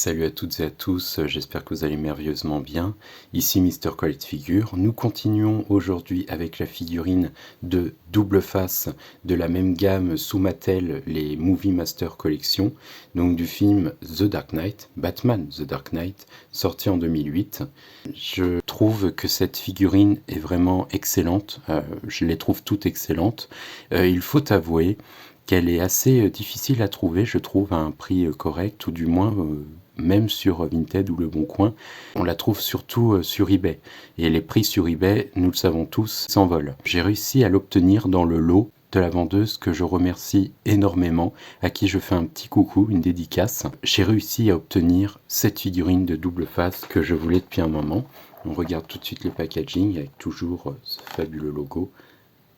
Salut à toutes et à tous, j'espère que vous allez merveilleusement bien. Ici Mister Collect Figure. Nous continuons aujourd'hui avec la figurine de double face de la même gamme sous Mattel, les Movie Master Collection, donc du film The Dark Knight, Batman The Dark Knight, sorti en 2008. Je trouve que cette figurine est vraiment excellente, je les trouve toutes excellentes. Il faut avouer qu'elle est assez difficile à trouver, je trouve, à un prix correct, ou du moins même sur Vinted ou Le Bon Coin. On la trouve surtout sur eBay. Et les prix sur eBay, nous le savons tous, s'envolent. J'ai réussi à l'obtenir dans le lot de la vendeuse que je remercie énormément, à qui je fais un petit coucou, une dédicace. J'ai réussi à obtenir cette figurine de double face que je voulais depuis un moment. On regarde tout de suite le packaging avec toujours ce fabuleux logo,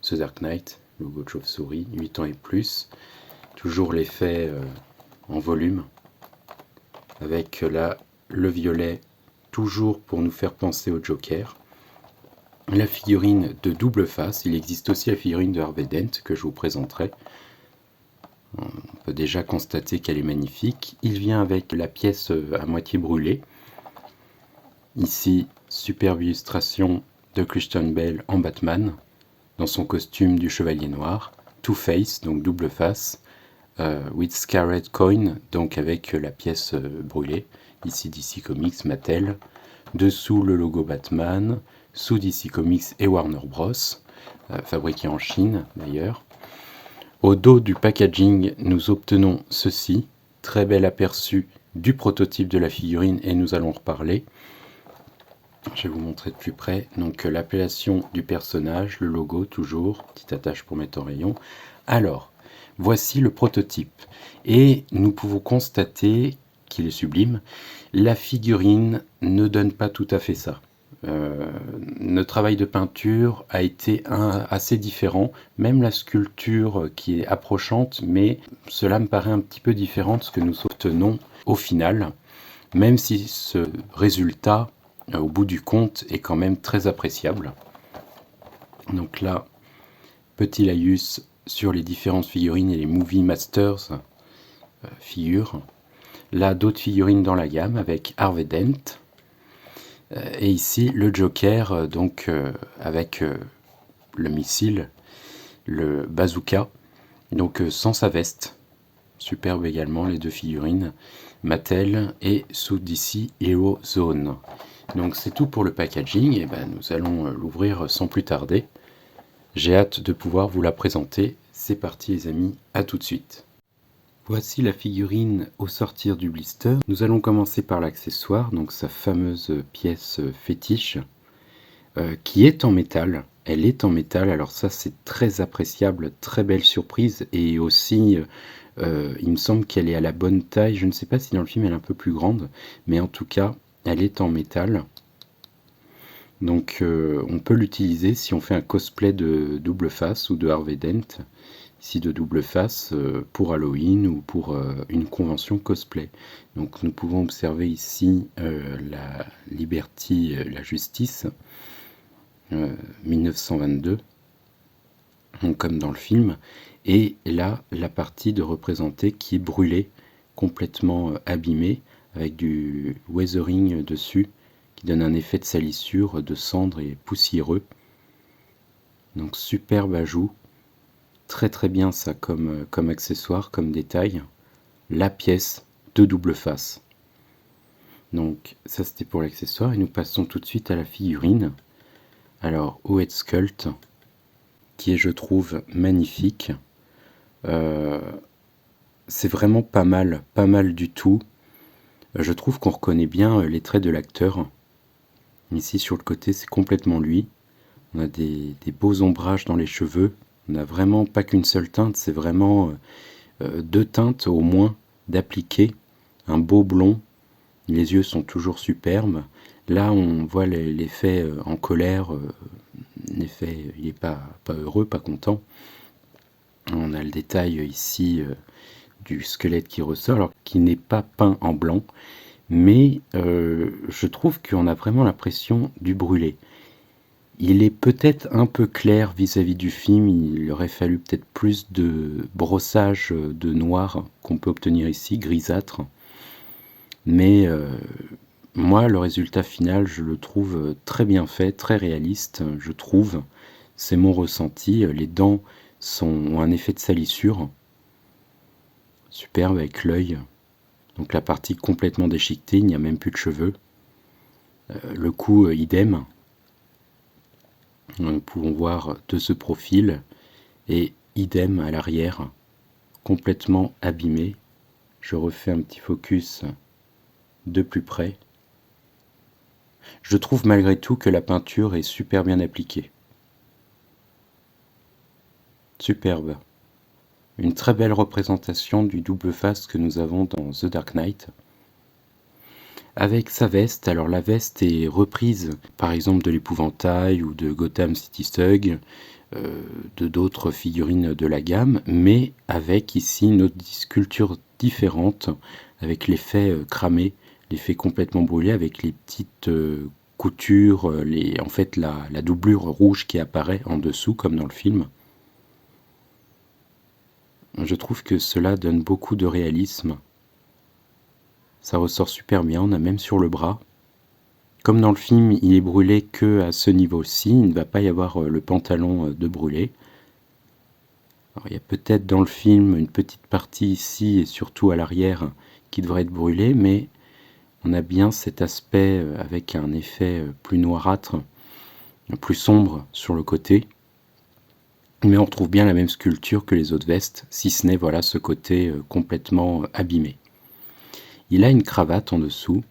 The Dark Knight, logo de chauve-souris, 8 ans et plus. Toujours l'effet en volume, avec là le violet, toujours pour nous faire penser au Joker. La figurine de double face, il existe aussi la figurine de Harvey Dent que je vous présenterai. On peut déjà constater qu'elle est magnifique. Il vient avec la pièce à moitié brûlée. Ici, superbe illustration de Christian Bale en Batman, dans son costume du Chevalier Noir. Two-Face, donc double face. With Scarlet Coin, donc avec la pièce brûlée, ici DC Comics, Mattel, dessous le logo Batman, sous DC Comics et Warner Bros, fabriqué en Chine d'ailleurs. Au dos du packaging, nous obtenons ceci, très bel aperçu du prototype de la figurine et nous allons reparler. Je vais vous montrer de plus près, donc l'appellation du personnage, le logo toujours, petite attache pour mettre en rayon. Alors, voici le prototype et nous pouvons constater qu'il est sublime. La figurine ne donne pas tout à fait ça. Le travail de peinture a été assez différent, même la sculpture qui est approchante, mais cela me paraît un petit peu différent de ce que nous obtenons au final, même si ce résultat, au bout du compte, est quand même très appréciable. Donc là, petit laïus sur les différentes figurines et les Movie Masters figures. Là, d'autres figurines dans la gamme avec Harvey Dent. Et ici, le Joker, donc avec le missile, le bazooka, donc sans sa veste. Superbe également, les deux figurines. Mattel et sous DC Hero Zone. Donc c'est tout pour le packaging, et ben, nous allons l'ouvrir sans plus tarder. J'ai hâte de pouvoir vous la présenter. C'est parti les amis, à tout de suite. Voici la figurine au sortir du blister. Nous allons commencer par l'accessoire, donc sa fameuse pièce fétiche, qui est en métal. Elle est en métal, alors ça c'est très appréciable, très belle surprise, et aussi il me semble qu'elle est à la bonne taille. Je ne sais pas si dans le film elle est un peu plus grande, mais en tout cas elle est en métal. Donc on peut l'utiliser si on fait un cosplay de double face ou de Harvey Dent, ici de double face, pour Halloween ou pour une convention cosplay. Donc nous pouvons observer ici la Liberty, la Justice, 1922, donc comme dans le film, et là la partie de représenter qui est brûlée, complètement abîmée, avec du weathering dessus, qui donne un effet de salissure, de cendre et poussiéreux. Donc superbe ajout, très très bien ça comme accessoire, comme détail. La pièce de double face. Donc ça c'était pour l'accessoire, et nous passons tout de suite à la figurine. Alors Red Sculpt, qui est je trouve magnifique. C'est vraiment pas mal du tout. Je trouve qu'on reconnaît bien les traits de l'acteur. Ici sur le côté c'est complètement lui. On a des beaux ombrages dans les cheveux. On n'a vraiment pas qu'une seule teinte, c'est vraiment deux teintes au moins d'appliquer. Un beau blond. Les yeux sont toujours superbes. Là on voit l'effet en colère. L'effet il n'est pas heureux, pas content. On a le détail ici du squelette qui ressort, alors qui n'est pas peint en blanc. Mais je trouve qu'on a vraiment l'impression du brûlé. Il est peut-être un peu clair vis-à-vis du film, il aurait fallu peut-être plus de brossage de noir qu'on peut obtenir ici, grisâtre. Mais moi, le résultat final, je le trouve très bien fait, très réaliste, je trouve. C'est mon ressenti. Les dents ont un effet de salissure. Superbe avec l'œil. Donc la partie complètement déchiquetée, il n'y a même plus de cheveux. Le cou, idem. Nous pouvons voir de ce profil. Et idem à l'arrière, complètement abîmé. Je refais un petit focus de plus près. Je trouve malgré tout que la peinture est super bien appliquée. Superbe. Une très belle représentation du double face que nous avons dans The Dark Knight. Avec sa veste, alors la veste est reprise par exemple de l'Épouvantail ou de Gotham City Thug, de d'autres figurines de la gamme, mais avec ici une autre sculpture différente, avec l'effet cramé, l'effet complètement brûlé, avec les petites coutures, en fait la doublure rouge qui apparaît en dessous comme dans le film. Je trouve que cela donne beaucoup de réalisme. Ça ressort super bien, on a même sur le bras. Comme dans le film, il est brûlé que à ce niveau-ci, il ne va pas y avoir le pantalon de brûlé. Alors, il y a peut-être dans le film une petite partie ici et surtout à l'arrière qui devrait être brûlée, mais on a bien cet aspect avec un effet plus noirâtre, plus sombre sur le côté. Mais on retrouve bien la même sculpture que les autres vestes, si ce n'est voilà ce côté complètement abîmé. Il a une cravate en dessous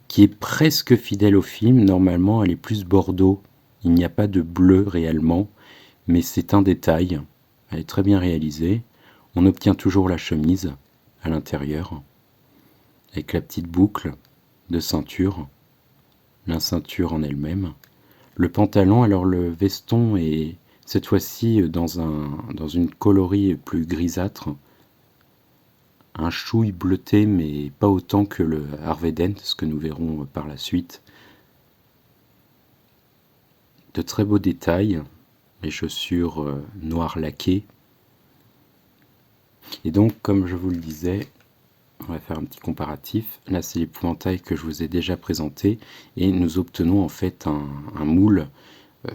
qui est presque fidèle au film. Normalement, elle est plus bordeaux. Il n'y a pas de bleu réellement, mais c'est un détail. Elle est très bien réalisée. On obtient toujours la chemise à l'intérieur, avec la petite boucle de ceinture, la ceinture en elle-même. Le pantalon, alors le veston est cette fois-ci dans une coloris plus grisâtre, un chouille bleuté, mais pas autant que le Harvey Dent, ce que nous verrons par la suite. De très beaux détails, les chaussures noires laquées. Et donc, comme je vous le disais, on va faire un petit comparatif. Là, c'est l'épouvantail que je vous ai déjà présenté, et nous obtenons en fait un moule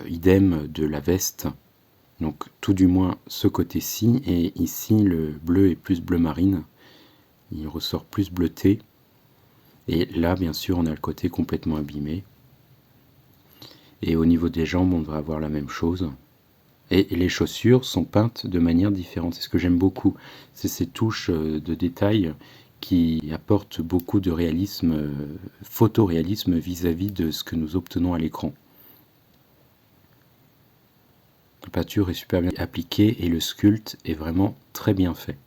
idem de la veste. Donc, tout du moins ce côté-ci, et ici, le bleu est plus bleu marine. Il ressort plus bleuté. Et là, bien sûr, on a le côté complètement abîmé. Et au niveau des jambes, on devrait avoir la même chose. Et les chaussures sont peintes de manière différente. C'est ce que j'aime beaucoup. C'est ces touches de détails qui apportent beaucoup de réalisme, photoréalisme vis-à-vis de ce que nous obtenons à l'écran. La peinture est super bien appliquée et le sculpte est vraiment très bien fait.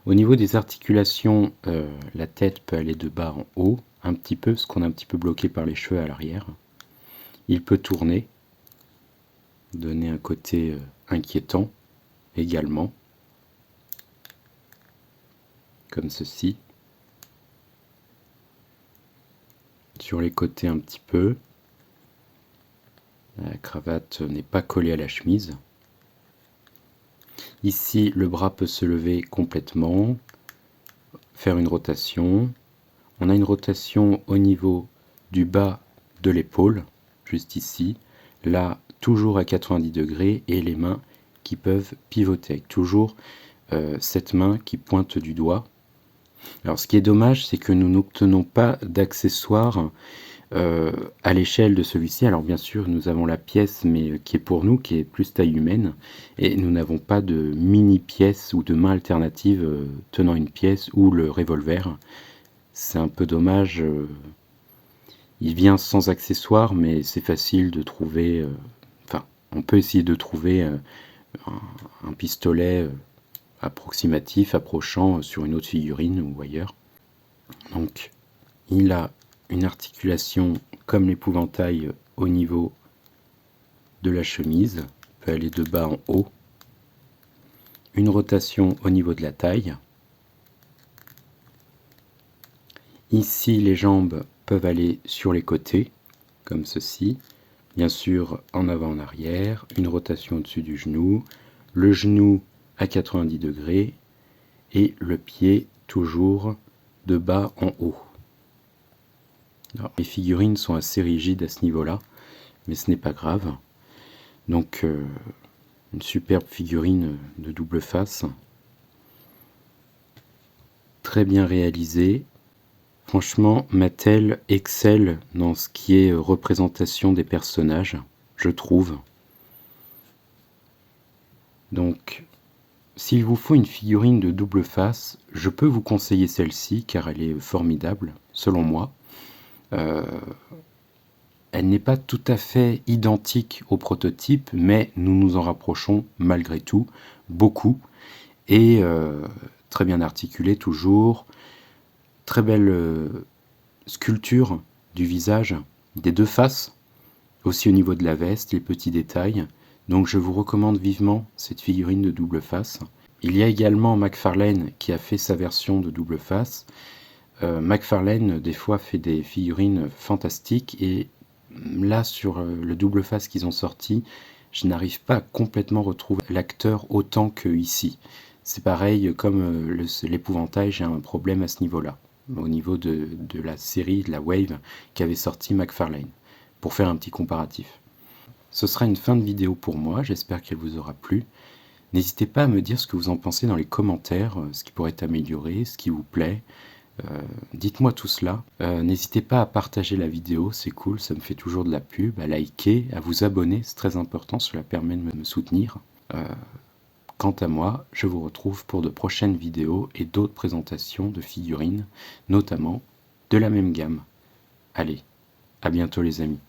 Au niveau des articulations, la tête peut aller de bas en haut, un petit peu, parce qu'on est un petit peu bloqué par les cheveux à l'arrière. Il peut tourner, donner un côté inquiétant également, comme ceci. Sur les côtés un petit peu. La cravate n'est pas collée à la chemise. Ici, le bras peut se lever complètement, faire une rotation. On a une rotation au niveau du bas de l'épaule, juste ici. Là, toujours à 90 degrés, et les mains qui peuvent pivoter, avec toujours cette main qui pointe du doigt. Alors, ce qui est dommage, c'est que nous n'obtenons pas d'accessoires à l'échelle de celui-ci. Alors bien sûr, nous avons la pièce, mais qui est pour nous, qui est plus taille humaine, et nous n'avons pas de mini-pièce ou de main alternative tenant une pièce ou le revolver. C'est un peu dommage. Il vient sans accessoires, mais c'est facile de trouver. Enfin, on peut essayer de trouver un pistolet approximatif, approchant sur une autre figurine ou ailleurs. Donc, il a une articulation comme l'épouvantail au niveau de la chemise, peut aller de bas en haut, une rotation au niveau de la taille. Ici, les jambes peuvent aller sur les côtés, comme ceci, bien sûr en avant en arrière, une rotation au-dessus du genou, le genou à 90 degrés et le pied toujours de bas en haut. Alors, les figurines sont assez rigides à ce niveau-là, mais ce n'est pas grave. Donc, une superbe figurine de double face. Très bien réalisée. Franchement, Mattel excelle dans ce qui est représentation des personnages, je trouve. Donc, s'il vous faut une figurine de double face, je peux vous conseiller celle-ci, car elle est formidable, selon moi. Elle n'est pas tout à fait identique au prototype, mais nous nous en rapprochons malgré tout, beaucoup. Et très bien articulée toujours. Très belle sculpture du visage, des deux faces, aussi au niveau de la veste, les petits détails. Donc je vous recommande vivement cette figurine de double face. Il y a également McFarlane qui a fait sa version de double face. McFarlane des fois fait des figurines fantastiques et là sur le double face qu'ils ont sorti, je n'arrive pas à complètement retrouver l'acteur autant que ici. C'est pareil comme l'épouvantail, j'ai un problème à ce niveau-là, au niveau de la série, de la Wave qu'avait sorti McFarlane, pour faire un petit comparatif. Ce sera une fin de vidéo pour moi, j'espère qu'elle vous aura plu. N'hésitez pas à me dire ce que vous en pensez dans les commentaires, ce qui pourrait être amélioré, ce qui vous plaît. Dites-moi tout cela. N'hésitez pas à partager la vidéo, c'est cool, ça me fait toujours de la pub, à liker, à vous abonner, c'est très important, cela permet de me soutenir. Quant à moi, je vous retrouve pour de prochaines vidéos et d'autres présentations de figurines, notamment de la même gamme. Allez, à bientôt les amis.